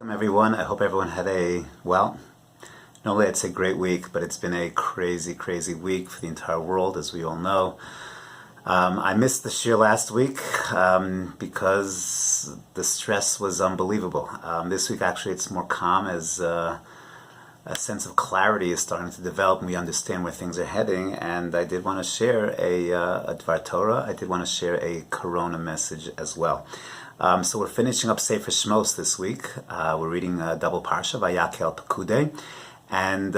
Welcome everyone. I hope everyone had normally I'd say great week, but it's been a crazy week for the entire world, as we all know. I missed the shir last week because the stress was unbelievable. This week actually it's more calm as a sense of clarity is starting to develop and we understand where things are heading, and I did want to share a Dvar Torah. I did want to share a Corona message as well. So we're finishing up Sefer Shmos this week. We're reading a double parsha, Vayakhel Pekudei. And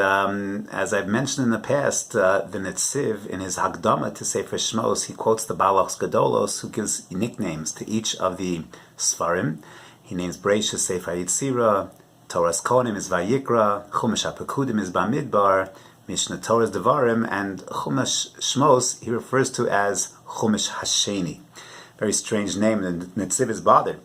as I've mentioned in the past, the Netziv, in his Hagdama to Sefer Shmos, he quotes the Balachs Gedolos, who gives nicknames to each of the Sfarim. He names Bereishis Sefer Yitzira, Torah's Kohanim is Vayikra, Chumash HaPekudim is Bamidbar, Mishnah Torah's Devarim, and Chumash Shmos he refers to as Chumash Hasheni. Very strange name, and the Netziv is bothered.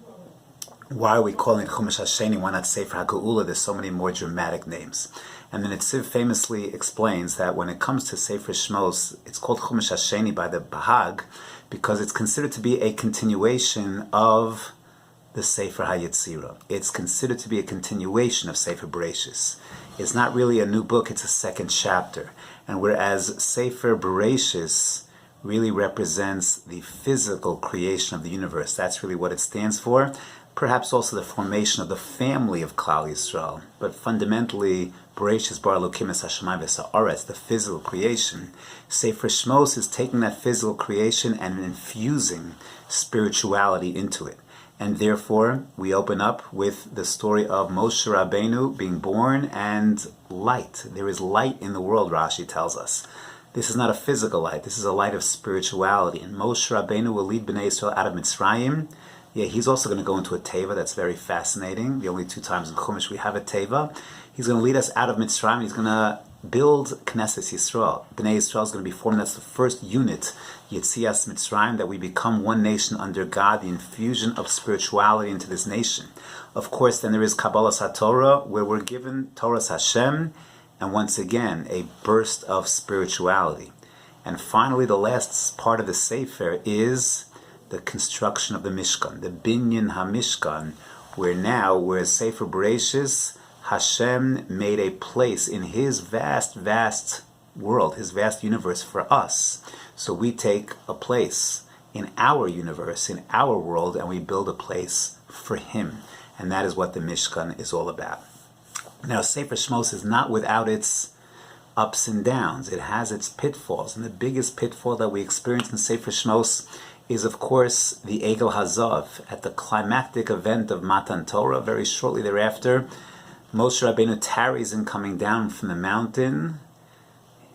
Why are we calling it Chumash Hasheni? Why not Sefer HaGeula? There's so many more dramatic names. And the Netziv famously explains that when it comes to Sefer Shmos, it's called Chumash Hasheni by the Bahag because it's considered to be a continuation of the Sefer HaYetzira. It's considered to be a continuation of Sefer Bereishis. It's not really a new book, it's a second chapter. And whereas Sefer Bereishis really represents the physical creation of the universe. That's really what it stands for. Perhaps also the formation of the family of Klal Yisrael. But fundamentally, Bereishis bara Elokim es hashamayim v'ha'aretz, the physical creation. Sefer Shmos is taking that physical creation and infusing spirituality into it. And therefore, we open up with the story of Moshe Rabbeinu being born and light. There is light in the world, Rashi tells us. This is not a physical light. This is a light of spirituality. And Moshe Rabbeinu will lead Bnei Yisrael out of Mitzrayim. Yeah, he's also going to go into a teva. That's very fascinating. The only two times in Chumash we have a teva. He's going to lead us out of Mitzrayim. He's going to build Knesset Yisrael. Bnei Yisrael is going to be formed. That's the first unit, Yetzias Mitzrayim, that we become one nation under God, the infusion of spirituality into this nation. Of course, then there is Kabbalah HaTorah, where we're given Torah's Hashem, and once again, a burst of spirituality. And finally, the last part of the Sefer is the construction of the Mishkan, the Binyan HaMishkan, where Sefer Bereishis, Hashem made a place in His vast world, His vast universe for us. So we take a place in our universe, in our world, and we build a place for Him. And that is what the Mishkan is all about. Now, Sefer Shmos is not without its ups and downs. It has its pitfalls. And the biggest pitfall that we experience in Sefer Shmos is, of course, the Egel Hazav. At the climactic event of Matan Torah, very shortly thereafter, Moshe Rabbeinu tarries in coming down from the mountain.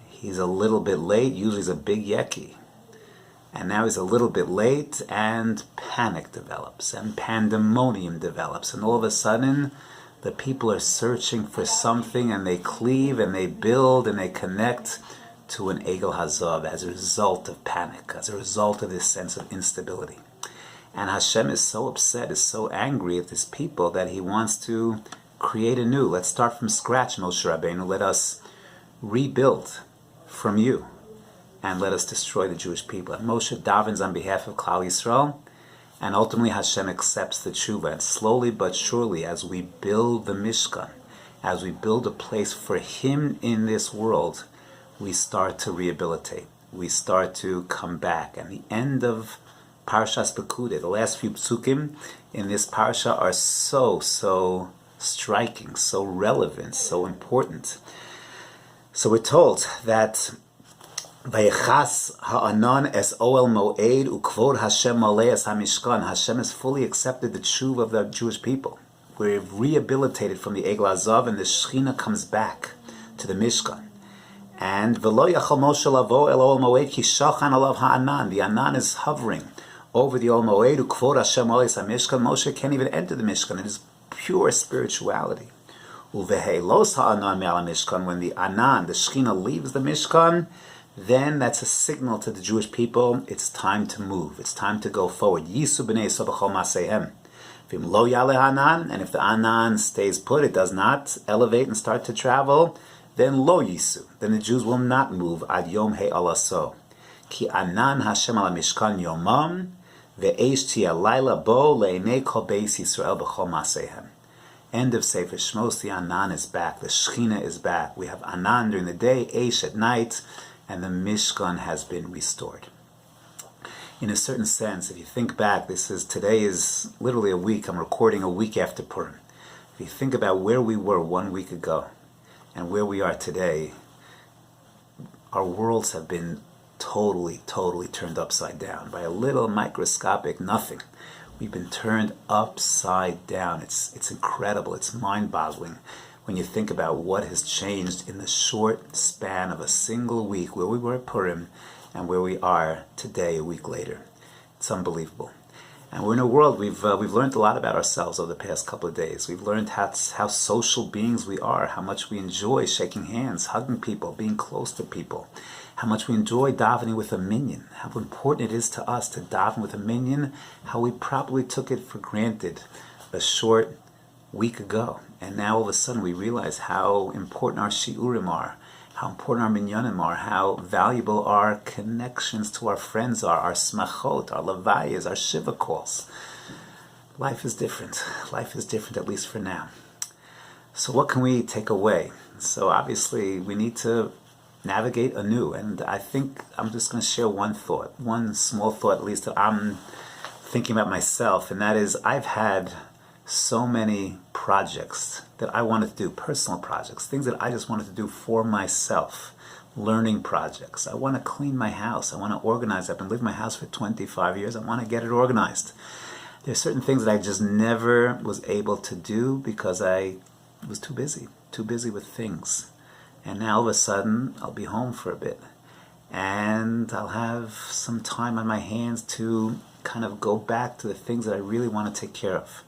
He's a little bit late. Usually he's a big yeki. And now he's a little bit late, and panic develops, and pandemonium develops. And all of a sudden, the people are searching for something, and they cleave, and they build, and they connect to an Egel Hazav as a result of panic, as a result of this sense of instability. And Hashem is so upset, is so angry at this people that He wants to create anew. Let's start from scratch, Moshe Rabbeinu. Let us rebuild from you, and let us destroy the Jewish people. And Moshe davens on behalf of Klal Yisrael, and ultimately Hashem accepts the tshuva. And slowly but surely, as we build the Mishkan, as we build a place for Him in this world, we start to rehabilitate. We start to come back. And the end of Parshas Pekudei, the last few psukim in this parsha are so striking, so relevant, so important. So we're told that Vayechas ha'anan es oel mo'ed ukvod Hashem malei es hamishkan. Hashem has fully accepted the tshuva of the Jewish people. We're rehabilitated from the Egel Hazav, and the Shechina comes back to the Mishkan. And v'lo yachol Moshe lavo el oel mo'ed ki shachan alav ha'anan. The anan is hovering over the oel mo'ed ukvod Hashem malei es hamishkan. Moshe can't even enter the Mishkan. It is pure spirituality. Uvehelos ha'anan me'al Mishkan. When the anan, the Shechina, leaves the Mishkan, then that's a signal to the Jewish people, it's time to move, it's time to go forward. Yisu b'nei Yisrael b'chol ma'aseihem. V'im lo yaleh ha'anan, and if the anan stays put, it does not elevate and start to travel, then lo yisu, then the Jews will not move ad yom he alaso. Ki anan Hashem ala mishkan yomam, ve'esh tia laila bo le'enei kol beis Yisrael b'chol ma'aseihem. End of Sefer Shmos, the Anan is back, the Shechina is back. We have Anan during the day, Eish at night, and the Mishkan has been restored. In a certain sense, if you think back, today is literally a week. I'm recording a week after Purim. If you think about where we were 1 week ago and where we are today, our worlds have been totally turned upside down by a little microscopic nothing. We've been turned upside down. It's incredible. It's mind-boggling when you think about what has changed in the short span of a single week, where we were at Purim and where we are today, a week later. It's unbelievable. And we're in a world, we've learned a lot about ourselves over the past couple of days. We've learned how social beings we are, how much we enjoy shaking hands, hugging people, being close to people, how much we enjoy davening with a minyan, how important it is to us to daven with a minyan, how we probably took it for granted a short week ago. And now all of a sudden we realize how important our shiurim are, how important our minyanim are, how valuable our connections to our friends are, our smachot, our levayas, our shiva calls. Life is different. Life is different, at least for now. So what can we take away? So obviously we need to navigate anew. And I think I'm just going to share one thought, one small thought at least that I'm thinking about myself, and that is I've had so many projects that I wanted to do, personal projects, things that I just wanted to do for myself, learning projects. I want to clean my house. I want to organize. I've been living in my house for 25 years. I want to get it organized. There's certain things that I just never was able to do because I was too busy with things. And now all of a sudden, I'll be home for a bit. And I'll have some time on my hands to kind of go back to the things that I really want to take care of.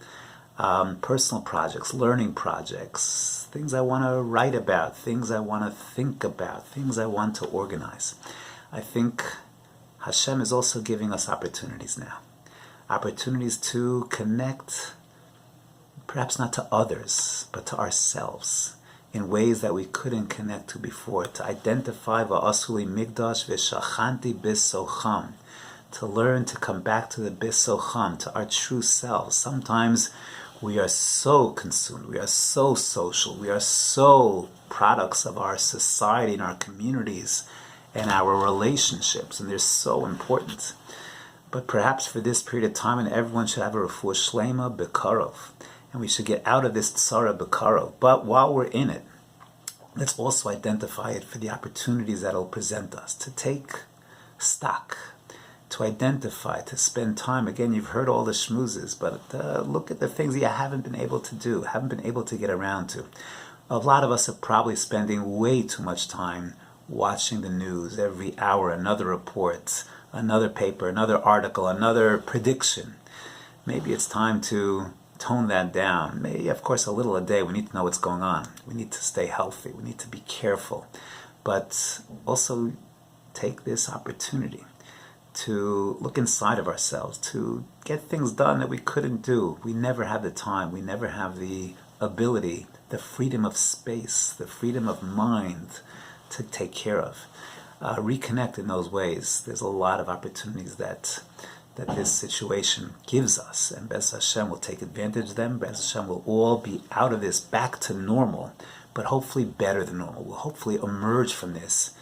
Personal projects, learning projects, things I want to write about, things I want to think about, things I want to organize. I think Hashem is also giving us opportunities now. Opportunities to connect, perhaps not to others, but to ourselves in ways that we couldn't connect to before. To identify va'asuli migdash v'shachanti bisocham. To learn to come back to the bisocham, to our true selves. Sometimes we are so consumed, we are so social, we are so products of our society and our communities and our relationships, and they're so important. But perhaps for this period of time, and everyone should have a refuah shlema bekarov, and we should get out of this tsara bekarov. But while we're in it, let's also identify it for the opportunities that it'll present us, to take stock, to identify, to spend time. Again, you've heard all the schmoozes, but look at the things that you haven't been able to do, haven't been able to get around to. A lot of us are probably spending way too much time watching the news. Every hour, another report, another paper, another article, another prediction. Maybe it's time to tone that down. Maybe, of course, a little a day. We need to know what's going on. We need to stay healthy. We need to be careful. But also take this opportunity to look inside of ourselves, to get things done that we couldn't do. We never have the time. We never have the ability, the freedom of space, the freedom of mind to take care of. Reconnect in those ways. There's a lot of opportunities that this situation gives us, and Bez Hashem will take advantage of them. Bez Hashem will all be out of this back to normal, but hopefully better than normal. We'll hopefully emerge from this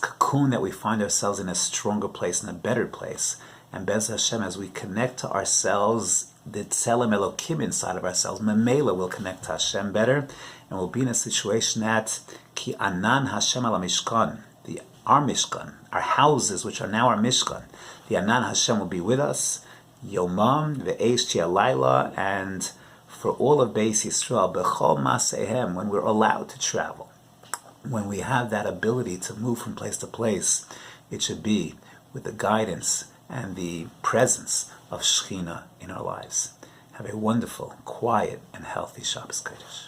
cocoon that we find ourselves in a stronger place, in a better place. And Bez Hashem, as we connect to ourselves, the Tselem Elokim inside of ourselves, Memela will connect to Hashem better, and we'll be in a situation that Ki Anan Hashem Ala Mishkan, our Mishkan, our houses, which are now our Mishkan, the Anan Hashem will be with us, Yomam, Ve'esh Alayla, and for all of Beis Yisrael, Bechol Masehem, when we're allowed to travel, when we have that ability to move from place to place, it should be with the guidance and the presence of Shechina in our lives. Have a wonderful, quiet, and healthy Shabbos Kodesh.